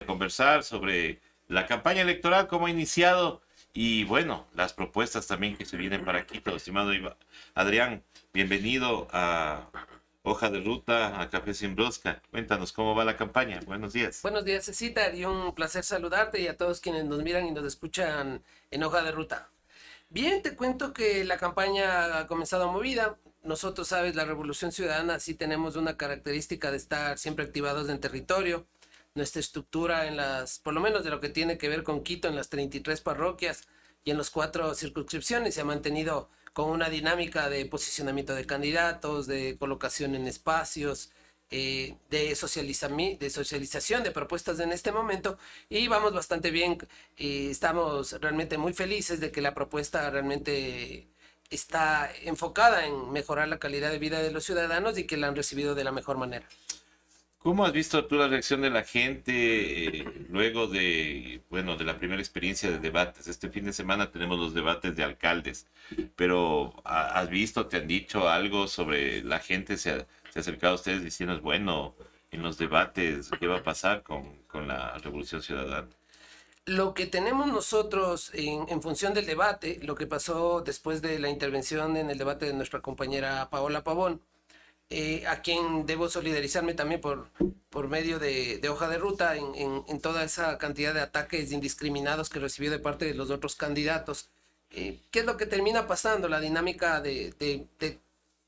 conversar sobre la campaña electoral, cómo ha iniciado y bueno, las propuestas también que se vienen para Quito. Estimado Adrián, bienvenido a Hoja de Ruta, a Café Sin Brosca. Cuéntanos cómo va la campaña. Buenos días. Buenos días, Cecita, y un placer saludarte y a todos quienes nos miran y nos escuchan en Hoja de Ruta. Bien, te cuento que la campaña ha comenzado movida. Nosotros, sabes, la Revolución Ciudadana sí tenemos una característica de estar siempre activados en territorio. Nuestra estructura por lo menos de lo que tiene que ver con Quito, en las 33 parroquias y en las 4 circunscripciones, se ha mantenido con una dinámica de posicionamiento de candidatos, de colocación en espacios, de socialización de propuestas en este momento, y vamos bastante bien. Estamos realmente muy felices de que la propuesta realmente está enfocada en mejorar la calidad de vida de los ciudadanos y que la han recibido de la mejor manera. ¿Cómo has visto tú la reacción de la gente luego de, bueno, de la primera experiencia de debates? Este fin de semana tenemos los debates de alcaldes, pero ¿has visto, te han dicho algo sobre la gente? Se ha acercado a ustedes diciendo, bueno, en los debates, ¿qué va a pasar con la Revolución Ciudadana? Lo que tenemos nosotros en función del debate, lo que pasó después de la intervención en el debate de nuestra compañera Paola Pavón, a quien debo solidarizarme también por medio de Hoja de Ruta en toda esa cantidad de ataques indiscriminados que recibió de parte de los otros candidatos. ¿Qué es lo que termina pasando? La dinámica de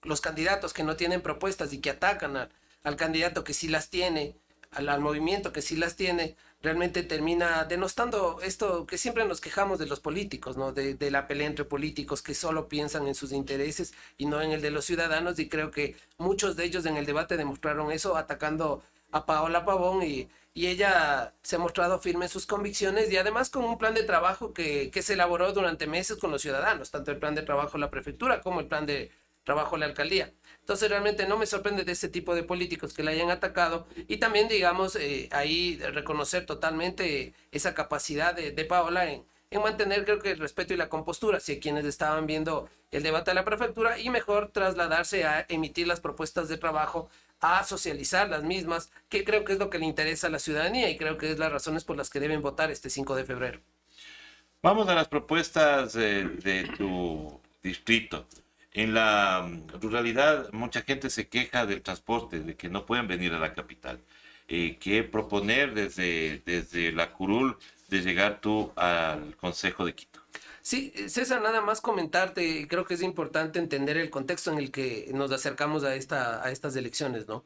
los candidatos que no tienen propuestas y que atacan al candidato que sí las tiene, al movimiento que sí las tiene, realmente termina denostando esto que siempre nos quejamos de los políticos, ¿no? De la pelea entre políticos que solo piensan en sus intereses y no en el de los ciudadanos, y creo que muchos de ellos en el debate demostraron eso atacando a Paola Pavón, y ella se ha mostrado firme en sus convicciones y además con un plan de trabajo que se elaboró durante meses con los ciudadanos, tanto el plan de trabajo de la prefectura como el plan de trabajo de la alcaldía. Entonces realmente no me sorprende de este tipo de políticos que la hayan atacado, y también digamos ahí reconocer totalmente esa capacidad de Paola en mantener, creo que, el respeto y la compostura hacia quienes estaban viendo el debate de la prefectura, y mejor trasladarse a emitir las propuestas de trabajo, a socializar las mismas, que creo que es lo que le interesa a la ciudadanía y creo que es las razones por las que deben votar este 5 de febrero. Vamos a las propuestas de tu distrito. En la ruralidad, mucha gente se queja del transporte, de que no pueden venir a la capital. ¿Qué proponer desde la curul de llegar tú al Consejo de Quito? Sí, César, nada más comentarte, creo que es importante entender el contexto en el que nos acercamos a estas elecciones, ¿no?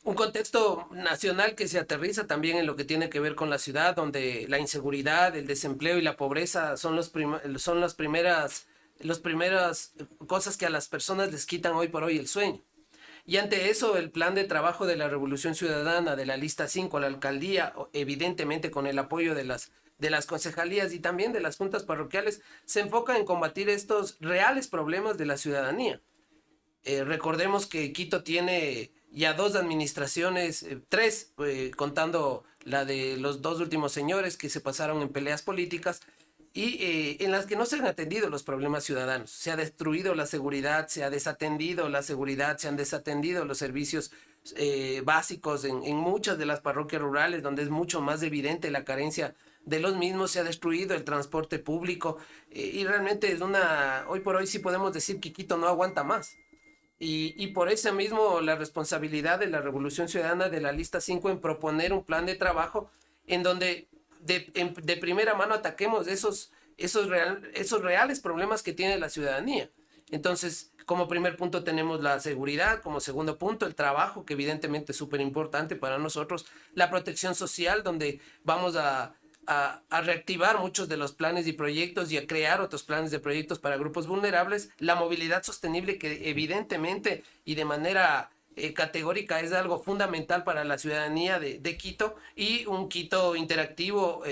Un contexto nacional que se aterriza también en lo que tiene que ver con la ciudad, donde la inseguridad, el desempleo y la pobreza son son las primeras cosas que a las personas les quitan hoy por hoy el sueño. Y ante eso, el plan de trabajo de la Revolución Ciudadana, de la lista 5 a la alcaldía, evidentemente con el apoyo de las concejalías y también de las juntas parroquiales, se enfoca en combatir estos reales problemas de la ciudadanía. Recordemos que Quito tiene ya dos administraciones, tres, contando la de los dos últimos señores que se pasaron en peleas políticas, y en las que no se han atendido los problemas ciudadanos. Se ha destruido la seguridad, se ha desatendido la seguridad, se han desatendido los servicios básicos en muchas de las parroquias rurales, donde es mucho más evidente la carencia de los mismos. Se ha destruido el transporte público, y realmente hoy por hoy sí podemos decir que Quito no aguanta más. Y por eso mismo la responsabilidad de la Revolución Ciudadana de la Lista 5 en proponer un plan de trabajo en donde de primera mano ataquemos esos reales problemas que tiene la ciudadanía. Entonces, como primer punto tenemos la seguridad, como segundo punto el trabajo, que evidentemente es súper importante para nosotros, la protección social, donde vamos a reactivar muchos de los planes y proyectos y a crear otros planes de proyectos para grupos vulnerables, la movilidad sostenible, que evidentemente y de manera categórica es algo fundamental para la ciudadanía de Quito, y un Quito interactivo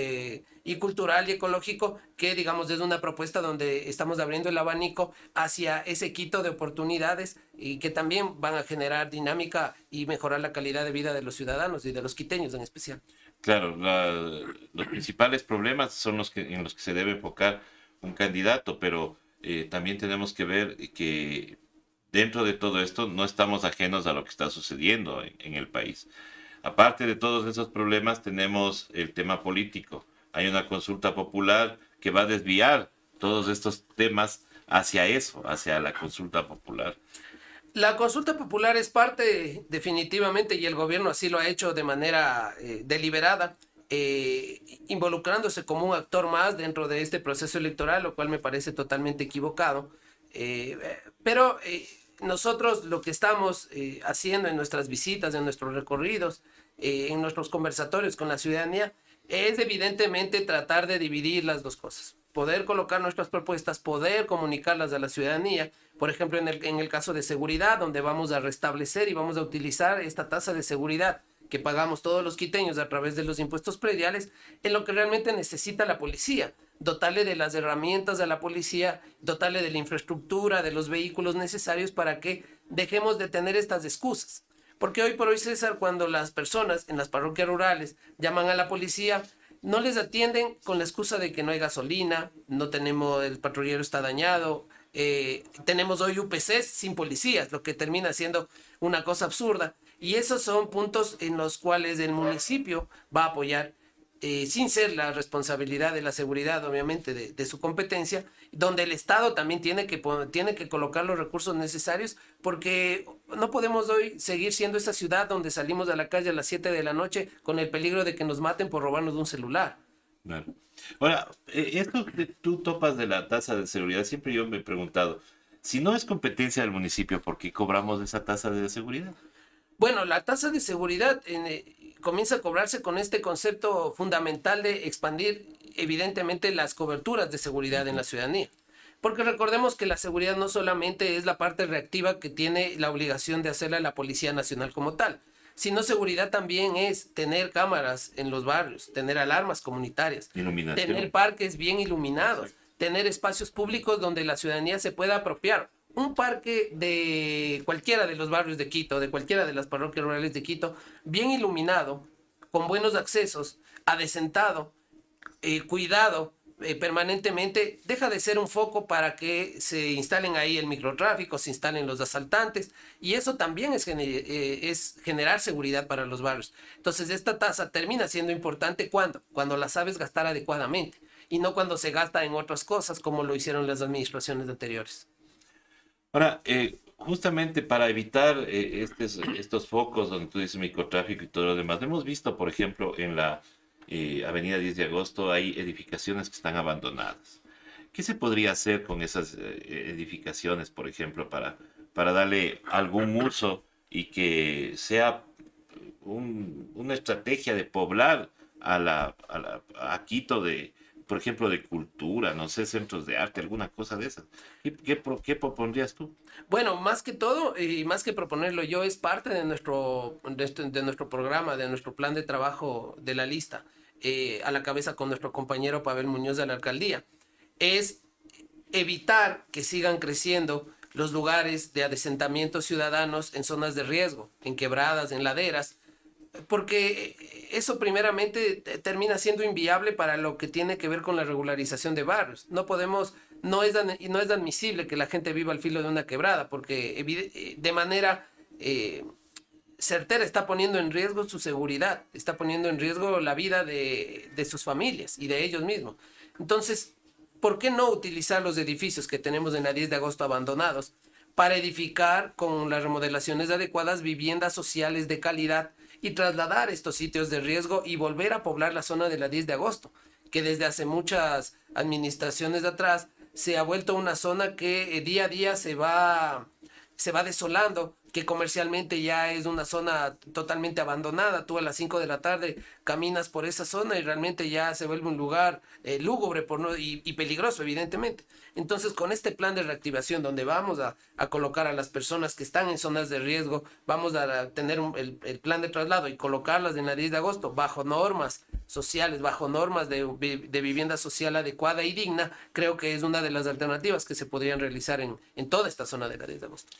y cultural y ecológico, que digamos es una propuesta donde estamos abriendo el abanico hacia ese Quito de oportunidades y que también van a generar dinámica y mejorar la calidad de vida de los ciudadanos y de los quiteños en especial. Claro, los principales problemas son en los que se debe enfocar un candidato, pero también tenemos que ver que dentro de todo esto no estamos ajenos a lo que está sucediendo en el país. Aparte de todos esos problemas, tenemos el tema político. Hay una consulta popular que va a desviar todos estos temas hacia eso, hacia la consulta popular. La consulta popular es parte definitivamente, y el gobierno así lo ha hecho de manera deliberada, involucrándose como un actor más dentro de este proceso electoral, lo cual me parece totalmente equivocado. Eh, pero nosotros lo que estamos haciendo en nuestras visitas, en nuestros recorridos, en nuestros conversatorios con la ciudadanía, es evidentemente tratar de dividir las dos cosas. Poder colocar nuestras propuestas, poder comunicarlas a la ciudadanía. Por ejemplo, en el caso de seguridad, donde vamos a restablecer y vamos a utilizar esta tasa de seguridad que pagamos todos los quiteños a través de los impuestos prediales, en lo que realmente necesita la policía. Dotarle de las herramientas a la policía, dotarle de la infraestructura, de los vehículos necesarios para que dejemos de tener estas excusas. Porque hoy por hoy, César, cuando las personas en las parroquias rurales llaman a la policía, no les atienden con la excusa de que no hay gasolina, no tenemos, el patrullero está dañado, tenemos hoy UPCs sin policías, lo que termina siendo una cosa absurda. Y esos son puntos en los cuales el municipio va a apoyar, sin ser la responsabilidad de la seguridad, obviamente, de su competencia, donde el Estado también tiene que colocar los recursos necesarios, porque no podemos hoy seguir siendo esa ciudad donde salimos a la calle a las 7 de la noche con el peligro de que nos maten por robarnos un celular. Claro. Ahora, esto que tú topas de la tasa de seguridad, siempre yo me he preguntado, si no es competencia del municipio, ¿por qué cobramos esa tasa de seguridad? Bueno, la tasa de seguridad comienza a cobrarse con este concepto fundamental de expandir evidentemente las coberturas de seguridad en la ciudadanía. Porque recordemos que la seguridad no solamente es la parte reactiva que tiene la obligación de hacerla la Policía Nacional como tal, sino seguridad también es tener cámaras en los barrios, tener alarmas comunitarias, Iluminación. tener parques bien iluminados, tener espacios públicos donde la ciudadanía se pueda apropiar. Un parque de cualquiera de los barrios de Quito, de cualquiera de las parroquias rurales de Quito, bien iluminado, con buenos accesos, adecentado, cuidado permanentemente, deja de ser un foco para que se instalen ahí el microtráfico, se instalen los asaltantes, y eso también es generar seguridad para los barrios. Entonces, esta tasa termina siendo importante cuando la sabes gastar adecuadamente, y no cuando se gasta en otras cosas como lo hicieron las administraciones anteriores. Ahora, justamente para evitar estos focos donde tú dices microtráfico y todo lo demás, hemos visto, por ejemplo, en la Avenida 10 de Agosto hay edificaciones que están abandonadas. ¿Qué se podría hacer con esas edificaciones, por ejemplo, para darle algún uso y que sea una estrategia de poblar a Quito de, por ejemplo, de cultura, no sé, centros de arte, alguna cosa de esas? ¿Qué propondrías tú? Bueno, más que todo, y más que proponerlo yo, es parte de nuestro programa, de nuestro plan de trabajo de la lista, a la cabeza con nuestro compañero Pavel Muñoz de la alcaldía. Es evitar que sigan creciendo los lugares de adesentamientos ciudadanos en zonas de riesgo, en quebradas, en laderas, porque eso primeramente termina siendo inviable para lo que tiene que ver con la regularización de barrios. No es admisible que la gente viva al filo de una quebrada, porque de manera certera está poniendo en riesgo su seguridad, está poniendo en riesgo la vida de sus familias y de ellos mismos. Entonces, ¿por qué no utilizar los edificios que tenemos en la 10 de agosto abandonados para edificar con las remodelaciones adecuadas viviendas sociales de calidad y trasladar estos sitios de riesgo y volver a poblar la zona de la 10 de agosto, que desde hace muchas administraciones de atrás se ha vuelto una zona que día a día se va desolando, que comercialmente ya es una zona totalmente abandonada? Tú a las 5 de la tarde caminas por esa zona y realmente ya se vuelve un lugar lúgubre y peligroso, evidentemente. Entonces, con este plan de reactivación, donde vamos a colocar a las personas que están en zonas de riesgo, vamos a tener el plan de traslado y colocarlas en la 10 de agosto bajo normas sociales, bajo normas de vivienda social adecuada y digna, creo que es una de las alternativas que se podrían realizar en toda esta zona de la 10 de agosto.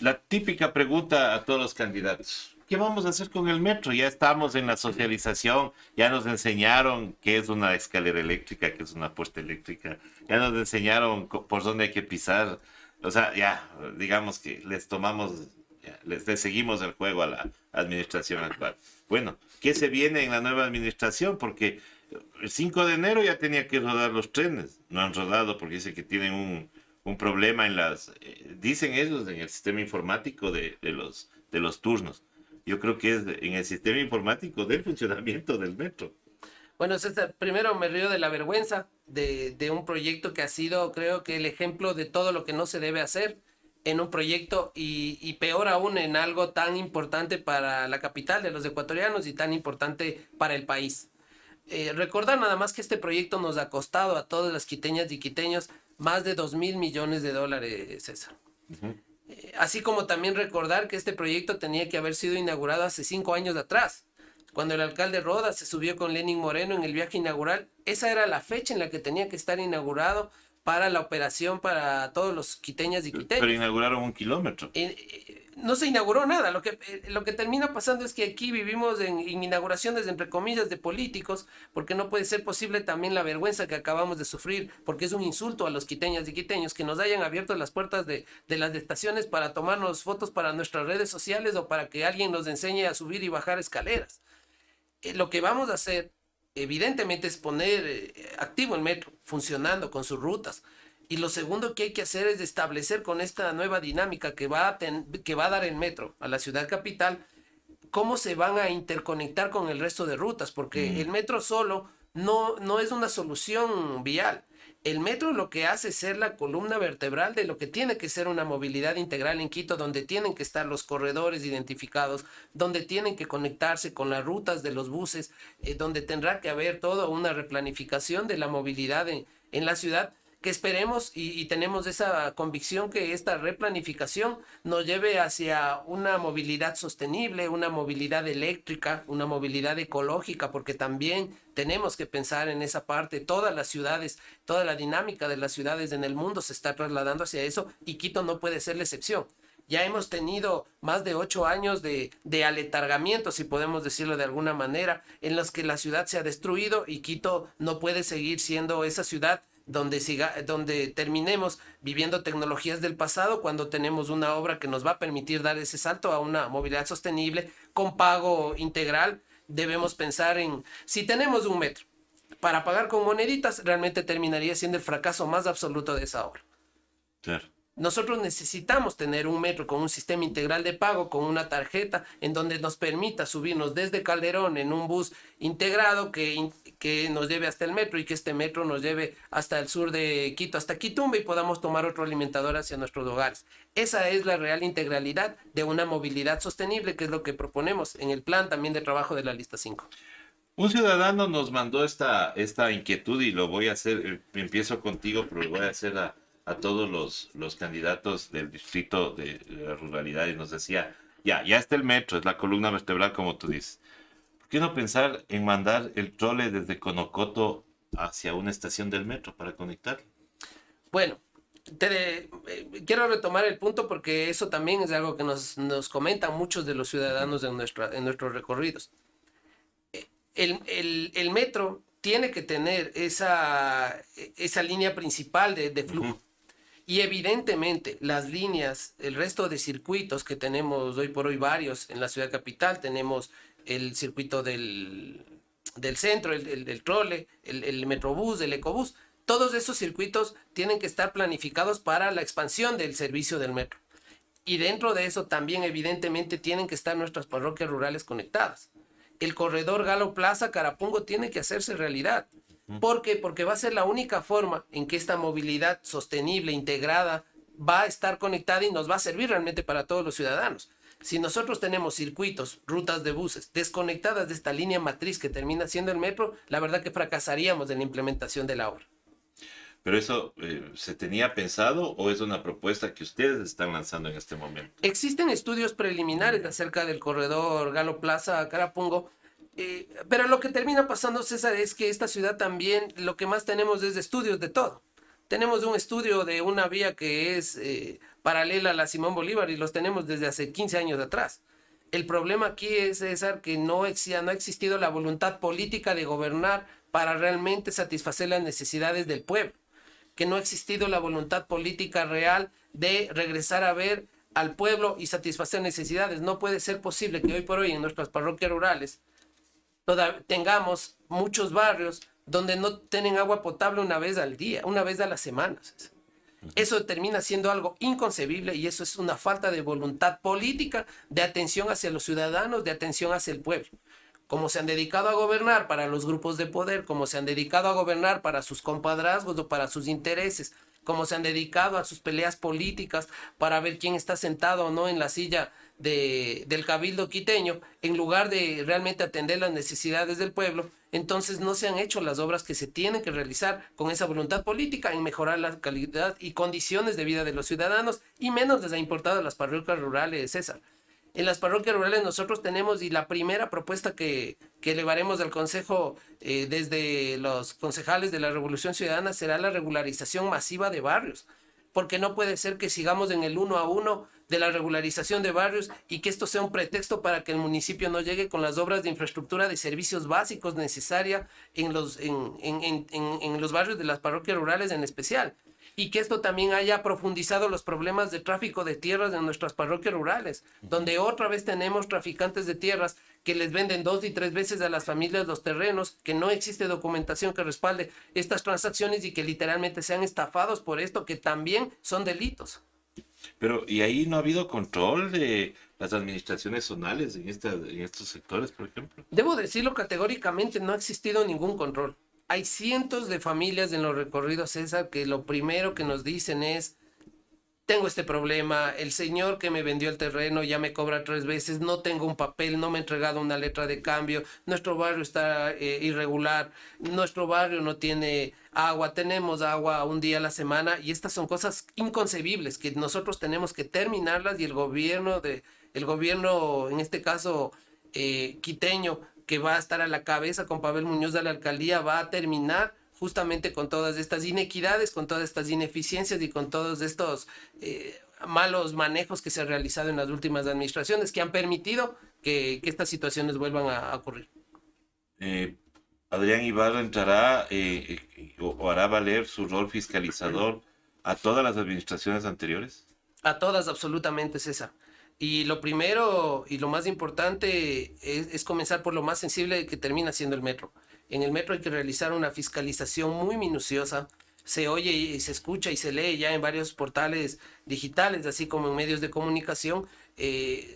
La típica pregunta a todos los candidatos. ¿Qué vamos a hacer con el metro? Ya estamos en la socialización, ya nos enseñaron qué es una escalera eléctrica, qué es una puerta eléctrica, ya nos enseñaron por dónde hay que pisar. O sea, ya, digamos que les tomamos le seguimos el juego a la administración actual. Bueno, ¿qué se viene en la nueva administración? Porque el 5 de enero ya tenía que rodar los trenes. No han rodado porque dicen que tienen un problema en dicen ellos, en el sistema informático de los turnos. Yo creo que es en el sistema informático del funcionamiento del metro. Bueno, César, primero me río de la vergüenza de un proyecto que ha sido, creo que el ejemplo de todo lo que no se debe hacer en un proyecto y peor aún en algo tan importante para la capital de los ecuatorianos y tan importante para el país. Recordar nada más que este proyecto nos ha costado a todas las quiteñas y quiteños más de 2.000 millones de dólares, César. Ujú. Así como también recordar que este proyecto tenía que haber sido inaugurado hace 5 años atrás, cuando el alcalde Roda se subió con Lenín Moreno en el viaje inaugural. Esa era la fecha en la que tenía que estar inaugurado para la operación para todos los quiteñas y Pero quiteños. inauguraron 1 kilómetro. No se inauguró nada. Lo que termina pasando es que aquí vivimos en inauguraciones, entre comillas, de políticos, porque no puede ser posible también la vergüenza que acabamos de sufrir, porque es un insulto a los quiteñas y quiteños que nos hayan abierto las puertas de las estaciones para tomarnos fotos para nuestras redes sociales o para que alguien nos enseñe a subir y bajar escaleras. Lo que vamos a hacer, evidentemente, es poner activo el metro, funcionando con sus rutas. Y lo segundo que hay que hacer es establecer con esta nueva dinámica que va a dar el metro a la ciudad capital, cómo se van a interconectar con el resto de rutas, porque el metro solo no es una solución vial. El metro lo que hace es ser la columna vertebral de lo que tiene que ser una movilidad integral en Quito, donde tienen que estar los corredores identificados, donde tienen que conectarse con las rutas de los buses, donde tendrá que haber toda una replanificación de la movilidad en la ciudad, que esperemos y tenemos esa convicción que esta replanificación nos lleve hacia una movilidad sostenible, una movilidad eléctrica, una movilidad ecológica, porque también tenemos que pensar en esa parte. Todas las ciudades, toda la dinámica de las ciudades en el mundo se está trasladando hacia eso y Quito no puede ser la excepción. Ya hemos tenido más de 8 años de aletargamiento, si podemos decirlo de alguna manera, en los que la ciudad se ha destruido y Quito no puede seguir siendo esa ciudad donde terminemos viviendo tecnologías del pasado cuando tenemos una obra que nos va a permitir dar ese salto a una movilidad sostenible con pago integral. Debemos pensar en, si tenemos un metro para pagar con moneditas, realmente terminaría siendo el fracaso más absoluto de esa obra. Claro. Nosotros necesitamos tener un metro con un sistema integral de pago, con una tarjeta en donde nos permita subirnos desde Calderón en un bus integrado que nos lleve hasta el metro y que este metro nos lleve hasta el sur de Quito, hasta Quitumba, y podamos tomar otro alimentador hacia nuestros hogares. Esa es la real integralidad de una movilidad sostenible, que es lo que proponemos en el plan también de trabajo de la lista 5. Un ciudadano nos mandó esta inquietud y lo voy a hacer, empiezo contigo, pero lo voy a hacer a todos los candidatos del distrito de la ruralidad y nos decía, ya está el metro, es la columna vertebral como tú dices. ¿Por qué no pensar en mandar el trole desde Conocoto hacia una estación del metro para conectar? Bueno, quiero retomar el punto porque eso también es algo que nos comentan muchos de los ciudadanos en nuestros recorridos. El metro tiene que tener esa línea principal de flujo. Y evidentemente las líneas, el resto de circuitos que tenemos hoy por hoy varios en la ciudad capital, tenemos el circuito del centro, el trole, el metrobús, el ecobús, todos esos circuitos tienen que estar planificados para la expansión del servicio del metro. Y dentro de eso también evidentemente tienen que estar nuestras parroquias rurales conectadas. El corredor Galo Plaza Carapungo tiene que hacerse realidad. ¿Por qué? Porque va a ser la única forma en que esta movilidad sostenible, integrada, va a estar conectada y nos va a servir realmente para todos los ciudadanos. Si nosotros tenemos circuitos, rutas de buses desconectadas de esta línea matriz que termina siendo el metro, la verdad que fracasaríamos en la implementación de la obra. ¿Pero eso se tenía pensado o es una propuesta que ustedes están lanzando en este momento? Existen estudios preliminares acerca del corredor Galo Plaza Carapungo. Pero lo que termina pasando, César, es que esta ciudad también lo que más tenemos es estudios de todo. Tenemos un estudio de una vía que es paralela a la Simón Bolívar y los tenemos desde hace 15 años atrás. El problema aquí es, César, que no ha existido la voluntad política de gobernar para realmente satisfacer las necesidades del pueblo. Que no ha existido la voluntad política real de regresar a ver al pueblo y satisfacer necesidades. No puede ser posible que hoy por hoy en nuestras parroquias rurales tengamos muchos barrios donde no tienen agua potable una vez al día, una vez a la semana. Eso termina siendo algo inconcebible y eso es una falta de voluntad política, de atención hacia los ciudadanos, de atención hacia el pueblo. Como se han dedicado a gobernar para los grupos de poder, como se han dedicado a gobernar para sus compadrazgos o para sus intereses, como se han dedicado a sus peleas políticas para ver quién está sentado o no en la silla del cabildo quiteño, en lugar de realmente atender las necesidades del pueblo, entonces no se han hecho las obras que se tienen que realizar con esa voluntad política en mejorar la calidad y condiciones de vida de los ciudadanos, y menos les ha importado las parroquias rurales, César. En las parroquias rurales nosotros tenemos, y la primera propuesta que elevaremos al Consejo desde los concejales de la Revolución Ciudadana será la regularización masiva de barrios, porque no puede ser que sigamos en el 1 a 1 de la regularización de barrios y que esto sea un pretexto para que el municipio no llegue con las obras de infraestructura de servicios básicos necesarias en los barrios de las parroquias rurales en especial. Y que esto también haya profundizado los problemas de tráfico de tierras en nuestras parroquias rurales, donde otra vez tenemos traficantes de tierras que les venden 2 y 3 veces a las familias los terrenos, que no existe documentación que respalde estas transacciones y que literalmente sean estafados por esto, que también son delitos. Pero, ¿y ahí no ha habido control de las administraciones zonales en estos sectores, por ejemplo? Debo decirlo categóricamente, no ha existido ningún control. Hay cientos de familias en los recorridos, César, que lo primero que nos dicen es: tengo este problema, el señor que me vendió el terreno ya me cobra 3 veces, no tengo un papel, no me ha entregado una letra de cambio, nuestro barrio está irregular, nuestro barrio no tiene agua, tenemos agua un día a la semana, y estas son cosas inconcebibles que nosotros tenemos que terminarlas, y el gobierno, en este caso quiteño, que va a estar a la cabeza con Pavel Muñoz de la alcaldía, va a terminar justamente con todas estas inequidades, con todas estas ineficiencias y con todos estos malos manejos que se han realizado en las últimas administraciones, que han permitido que estas situaciones vuelvan a ocurrir. Adrián Ibarra entrará o hará valer su rol fiscalizador a todas las administraciones anteriores. A todas, absolutamente, César. Y lo primero y lo más importante es comenzar por lo más sensible, que termina siendo el metro. En el metro hay que realizar una fiscalización muy minuciosa. Se oye y se escucha y se lee ya en varios portales digitales, así como en medios de comunicación,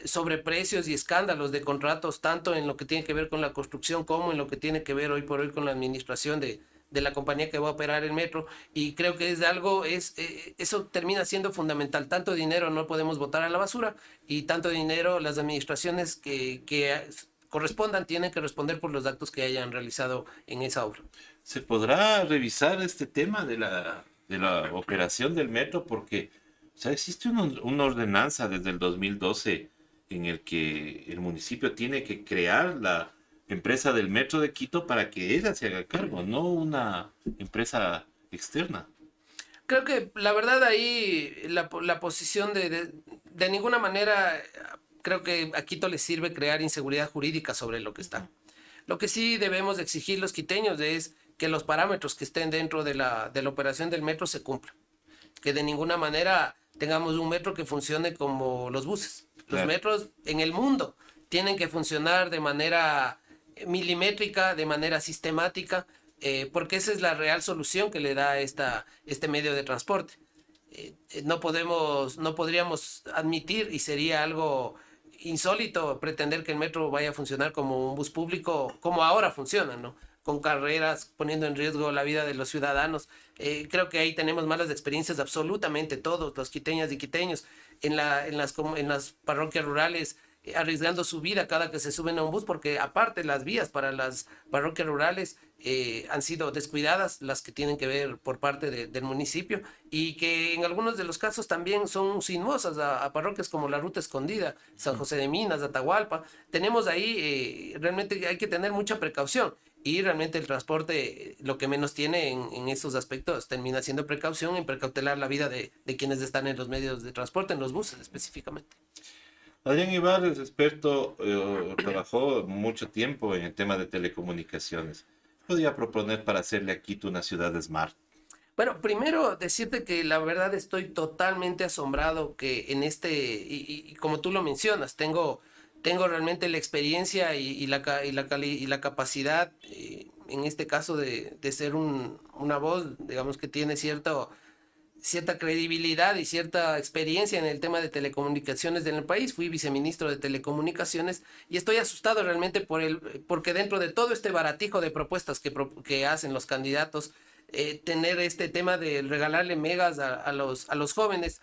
sobre precios y escándalos de contratos, tanto en lo que tiene que ver con la construcción como en lo que tiene que ver hoy por hoy con la administración de la compañía que va a operar el metro. Y creo que eso termina siendo fundamental. Tanto dinero no podemos botar a la basura, y tanto dinero las administraciones que correspondan tienen que responder por los actos que hayan realizado en esa obra. ¿Se podrá revisar este tema de la operación del metro? Porque, o sea, existe una ordenanza desde el 2012 en el que el municipio tiene que crear la empresa del Metro de Quito para que ella se haga cargo, no una empresa externa. Creo que la verdad ahí la posición de ninguna manera, creo que a Quito le sirve crear inseguridad jurídica sobre lo que está. Lo que sí debemos exigir los quiteños es que los parámetros que estén dentro de la operación del metro se cumplan. Que de ninguna manera tengamos un metro que funcione como los buses. Los Claro. metros en el mundo tienen que funcionar de manera milimétrica, de manera sistemática, porque esa es la real solución que le da este medio de transporte. No podríamos admitir, y sería algo insólito, pretender que el metro vaya a funcionar como un bus público, como ahora funciona, ¿no? Con carreras, poniendo en riesgo la vida de los ciudadanos. Creo que ahí tenemos malas experiencias absolutamente todos, los quiteñas y quiteños, en las parroquias rurales, arriesgando su vida cada que se suben a un bus, porque aparte las vías para las parroquias rurales han sido descuidadas, las que tienen que ver por parte del municipio, y que en algunos de los casos también son sinuosas a parroquias como la Ruta Escondida, San José de Minas, Atahualpa. Tenemos ahí, realmente hay que tener mucha precaución. Y realmente el transporte, lo que menos tiene en estos aspectos, termina siendo precaución, en precautelar la vida de quienes están en los medios de transporte, en los buses específicamente. Adrián Ibarra es experto, trabajó mucho tiempo en el tema de telecomunicaciones. Podría proponer para hacerle a Quito una ciudad smart. Bueno, primero decirte que la verdad estoy totalmente asombrado que en y como tú lo mencionas, tengo realmente la experiencia y la capacidad, en este caso, de ser una voz, digamos, que tiene cierta credibilidad y cierta experiencia en el tema de telecomunicaciones en el país. Fui viceministro de Telecomunicaciones y estoy asustado realmente porque dentro de todo este baratijo de propuestas que hacen los candidatos, tener este tema de regalarle megas a los jóvenes,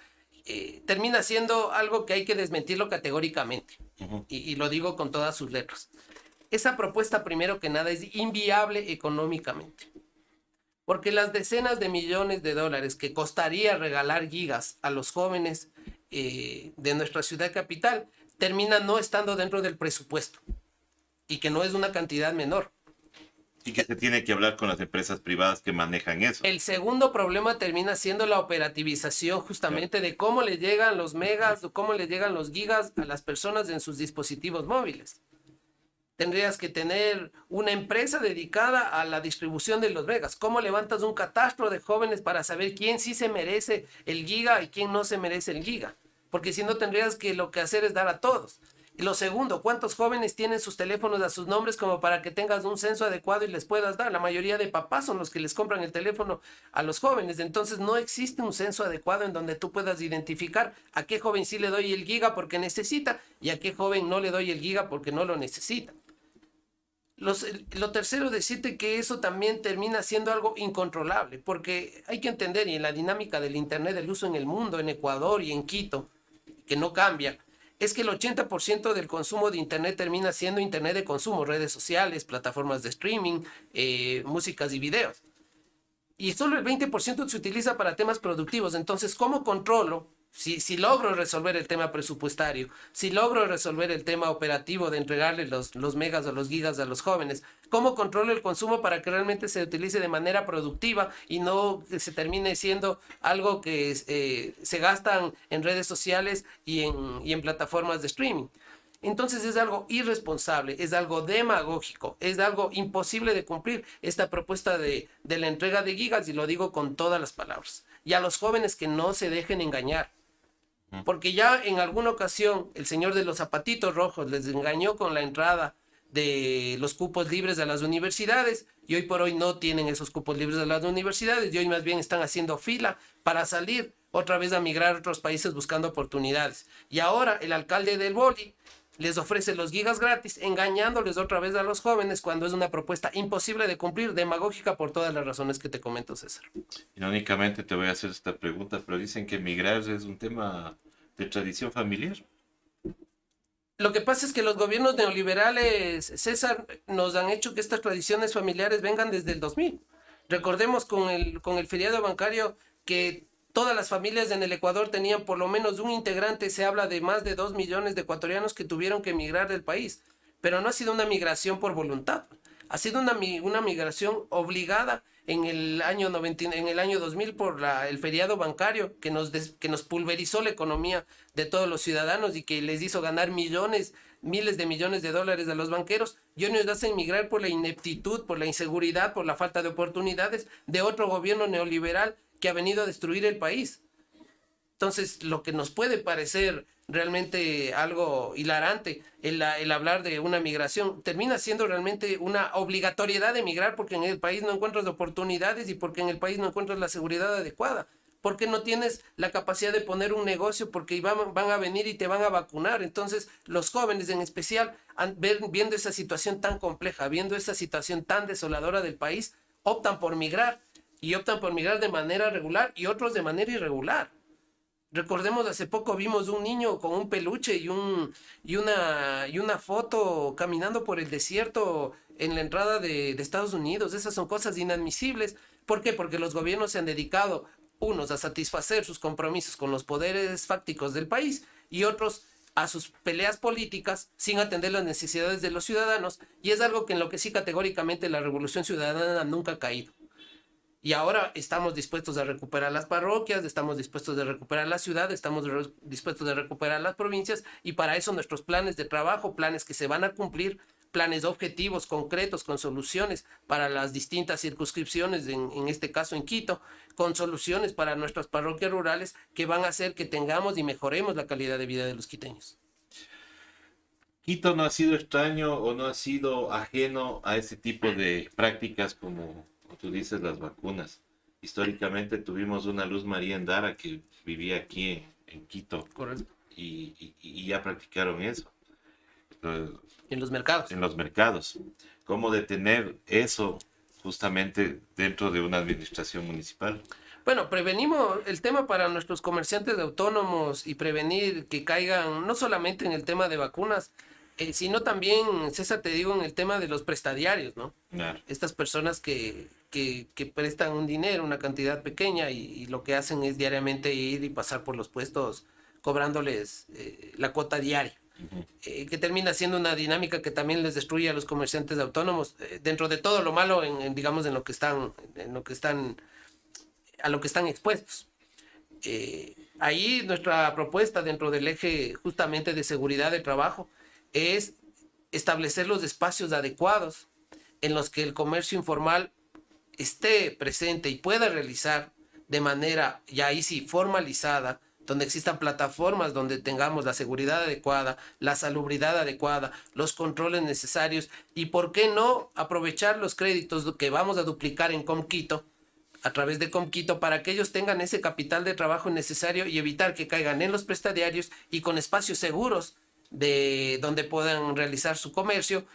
termina siendo algo que hay que desmentirlo categóricamente. Ujú. Y lo digo con todas sus letras. Esa propuesta, primero que nada, es inviable económicamente. Porque las decenas de millones de dólares que costaría regalar gigas a los jóvenes, de nuestra ciudad capital terminan no estando dentro del presupuesto y que no es una cantidad menor. Y que se tiene que hablar con las empresas privadas que manejan eso. El segundo problema termina siendo la operativización Claro. justamente de cómo le llegan los megas o cómo le llegan los gigas a las personas en sus dispositivos móviles. Tendrías que tener una empresa dedicada a la distribución de los megas. ¿Cómo levantas un catastro de jóvenes para saber quién sí se merece el giga y quién no se merece el giga? Porque si no, tendrías que lo que hacer es dar a todos. Y lo segundo, ¿cuántos jóvenes tienen sus teléfonos a sus nombres como para que tengas un censo adecuado y les puedas dar? La mayoría de papás son los que les compran el teléfono a los jóvenes. Entonces no existe un censo adecuado en donde tú puedas identificar a qué joven sí le doy el giga porque necesita y a qué joven no le doy el giga porque no lo necesita. Lo tercero, decirte que eso también termina siendo algo incontrolable, porque hay que entender, y en la dinámica del Internet, del uso en el mundo, en Ecuador y en Quito, que no cambia, es que el 80% del consumo de Internet termina siendo Internet de consumo, redes sociales, plataformas de streaming, músicas y videos. Y solo el 20% se utiliza para temas productivos. Entonces, ¿cómo controlo? Si logro resolver el tema presupuestario, si logro resolver el tema operativo de entregarle los megas o los gigas a los jóvenes, ¿cómo controlo el consumo para que realmente se utilice de manera productiva y no que se termine siendo algo que se gastan en redes sociales y en plataformas de streaming? Entonces es algo irresponsable, es algo demagógico, es algo imposible de cumplir esta propuesta de la entrega de gigas, y lo digo con todas las palabras. Y a los jóvenes que no se dejen engañar, porque ya en alguna ocasión el señor de los zapatitos rojos les engañó con la entrada de los cupos libres a las universidades y hoy por hoy no tienen esos cupos libres a las universidades y hoy más bien están haciendo fila para salir otra vez a migrar a otros países buscando oportunidades. Y ahora el alcalde del Boli les ofrece los gigas gratis, engañándoles otra vez a los jóvenes cuando es una propuesta imposible de cumplir, demagógica por todas las razones que te comento, César. Irónicamente te voy a hacer esta pregunta, pero dicen que migrar es un tema de tradición familiar. Lo que pasa es que los gobiernos neoliberales, César, nos han hecho que estas tradiciones familiares vengan desde el 2000. Recordemos con el feriado bancario que todas las familias en el Ecuador tenían por lo menos un integrante. Se habla de más de 2 millones de ecuatorianos que tuvieron que emigrar del país, pero no ha sido una migración por voluntad, ha sido una migración obligada en el año 90, en el año 2000 por el feriado bancario que nos pulverizó la economía de todos los ciudadanos y que les hizo ganar millones, miles de millones de dólares a los banqueros, y hoy nos hacen migrar por la ineptitud, por la inseguridad, por la falta de oportunidades de otro gobierno neoliberal que ha venido a destruir el país. Entonces, lo que nos puede parecer realmente algo hilarante, el hablar de una migración, termina siendo realmente una obligatoriedad de migrar porque en el país no encuentras oportunidades y porque en el país no encuentras la seguridad adecuada, porque no tienes la capacidad de poner un negocio, porque van a venir y te van a vacunar. Entonces, los jóvenes en especial, viendo esa situación tan compleja, viendo esa situación tan desoladora del país, optan por migrar y optan por migrar de manera regular y otros de manera irregular. Recordemos, hace poco vimos un niño con un peluche y una foto caminando por el desierto en la entrada de Estados Unidos. Esas son cosas inadmisibles. ¿Por qué? Porque los gobiernos se han dedicado, unos a satisfacer sus compromisos con los poderes fácticos del país y otros a sus peleas políticas sin atender las necesidades de los ciudadanos. Y es algo que en lo que sí categóricamente la Revolución Ciudadana nunca ha caído. Y ahora estamos dispuestos a recuperar las parroquias, estamos dispuestos a recuperar la ciudad, estamos dispuestos a recuperar las provincias, y para eso nuestros planes de trabajo, planes que se van a cumplir planes objetivos concretos con soluciones para las distintas circunscripciones, en este caso en Quito, con soluciones para nuestras parroquias rurales que van a hacer que tengamos y mejoremos la calidad de vida de los quiteños. Quito no ha sido extraño o no ha sido ajeno a ese tipo de prácticas como tú dices, las vacunas. Históricamente tuvimos una Luz María Endara que vivía aquí en Quito. Correcto. Y ya practicaron eso. En los mercados. En los mercados. ¿Cómo detener eso justamente dentro de una administración municipal? Bueno, prevenimos el tema para nuestros comerciantes autónomos y prevenir que caigan no solamente en el tema de vacunas, sino también, César, te digo, en el tema de los prestadiarios, ¿no? Claro. Estas personas que prestan un dinero, una cantidad pequeña, y lo que hacen es diariamente ir y pasar por los puestos cobrándoles la cuota diaria. Que termina siendo una dinámica que también les destruye a los comerciantes autónomos, dentro de todo lo malo, digamos, a lo que están expuestos. Ahí nuestra propuesta dentro del eje justamente de seguridad de trabajo es establecer los espacios adecuados en los que el comercio informal esté presente y pueda realizar de manera, ya ahí sí, formalizada, donde existan plataformas donde tengamos la seguridad adecuada, la salubridad adecuada, los controles necesarios y, ¿por qué no aprovechar los créditos que vamos a duplicar en Comquito, a través de Comquito, para que ellos tengan ese capital de trabajo necesario y evitar que caigan en los prestadiarios y con espacios seguros de donde puedan realizar su comercio,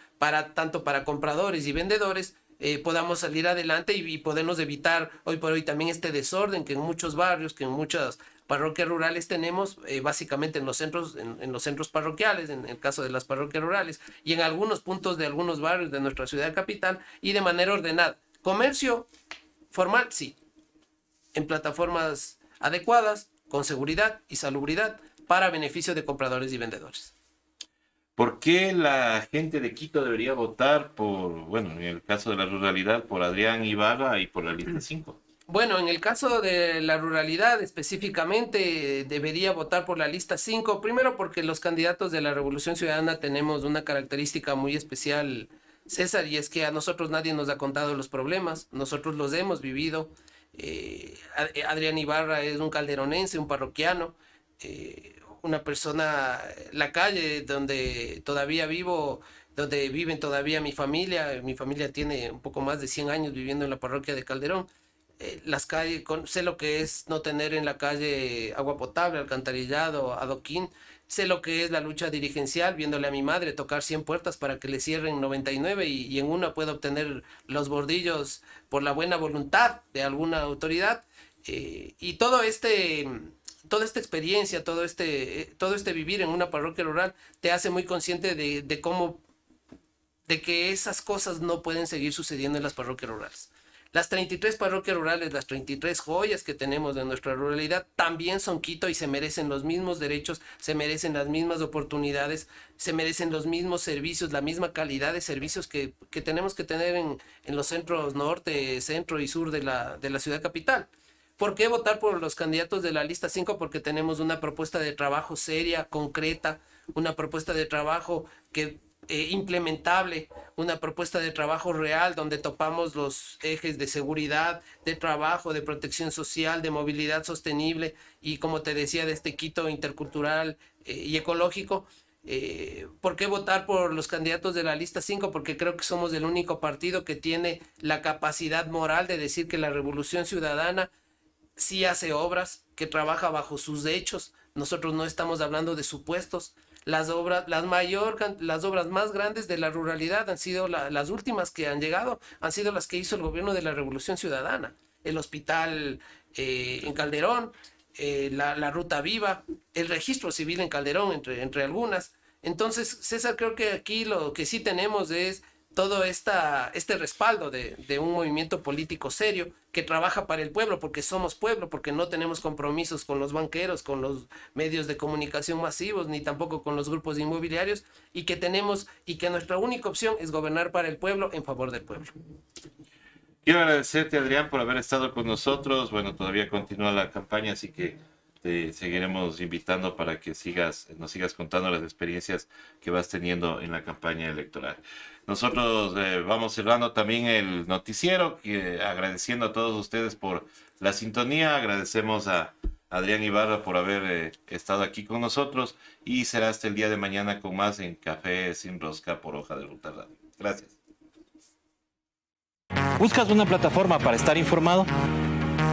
tanto para compradores y vendedores, podamos salir adelante y podernos evitar hoy por hoy también este desorden que en muchos barrios, que en muchas parroquias rurales tenemos, básicamente en los centros parroquiales, en el caso de las parroquias rurales, y en algunos puntos de algunos barrios de nuestra ciudad capital, y de manera ordenada. Comercio formal, sí, en plataformas adecuadas, con seguridad y salubridad, para beneficio de compradores y vendedores. ¿Por qué la gente de Quito debería votar bueno, en el caso de la ruralidad, por Adrián Ibarra y por la lista 5? Bueno, en el caso de la ruralidad específicamente, debería votar por la lista 5, primero porque los candidatos de la Revolución Ciudadana tenemos una característica muy especial, César, y es que a nosotros nadie nos ha contado los problemas, nosotros los hemos vivido. Adrián Ibarra es un calderonense, un parroquiano, una persona, la calle donde todavía vivo, donde viven todavía mi familia tiene un poco más de 100 años viviendo en la parroquia de Calderón. Las calles, sé lo que es no tener en la calle agua potable, alcantarillado, adoquín, sé lo que es la lucha dirigencial, viéndole a mi madre tocar 100 puertas para que le cierren 99 y en una pueda obtener los bordillos por la buena voluntad de alguna autoridad. Y toda esta experiencia, todo este vivir en una parroquia rural te hace muy consciente de que esas cosas no pueden seguir sucediendo en las parroquias rurales. Las 33 parroquias rurales, las 33 joyas que tenemos de nuestra ruralidad, también son Quito y se merecen los mismos derechos, se merecen las mismas oportunidades, se merecen los mismos servicios, la misma calidad de servicios que tenemos que tener en los centros norte, centro y sur de la ciudad capital. ¿Por qué votar por los candidatos de la lista 5? Porque tenemos una propuesta de trabajo seria, concreta, una propuesta de trabajo que implementable, una propuesta de trabajo real donde topamos los ejes de seguridad, de trabajo, de protección social, de movilidad sostenible y, como te decía, de este Quito intercultural y ecológico. ¿Por qué votar por los candidatos de la lista 5? Porque creo que somos el único partido que tiene la capacidad moral de decir que la Revolución Ciudadana sí hace obras, que trabaja bajo sus hechos. Nosotros no estamos hablando de supuestos. Las obras más grandes de la ruralidad han sido las últimas que han llegado, han sido las que hizo el gobierno de la Revolución Ciudadana. El hospital en Calderón, la Ruta Viva, el registro civil en Calderón, entre algunas. Entonces, César, creo que aquí lo que sí tenemos es todo este respaldo de un movimiento político serio que trabaja para el pueblo, porque somos pueblo, porque no tenemos compromisos con los banqueros, con los medios de comunicación masivos, ni tampoco con los grupos inmobiliarios, y que nuestra única opción es gobernar para el pueblo, en favor del pueblo. Quiero agradecerte, Adrián, por haber estado con nosotros. Bueno, todavía continúa la campaña, así que te seguiremos invitando para que nos sigas contando las experiencias que vas teniendo en la campaña electoral. Nosotros vamos cerrando también el noticiero, agradeciendo a todos ustedes por la sintonía. Agradecemos a Adrián Ibarra por haber estado aquí con nosotros y será hasta el día de mañana con más en Café Sin Rosca por Hoja de Ruta Radio. Gracias. ¿Buscas una plataforma para estar informado?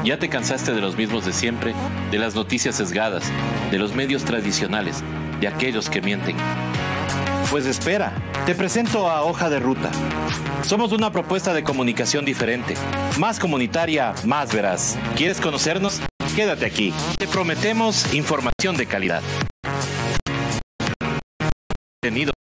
¿Ya te cansaste de los mismos de siempre, de las noticias sesgadas, de los medios tradicionales, de aquellos que mienten? Pues espera, te presento a Hoja de Ruta. Somos una propuesta de comunicación diferente, más comunitaria, más veraz. ¿Quieres conocernos? Quédate aquí. Te prometemos información de calidad. Contenido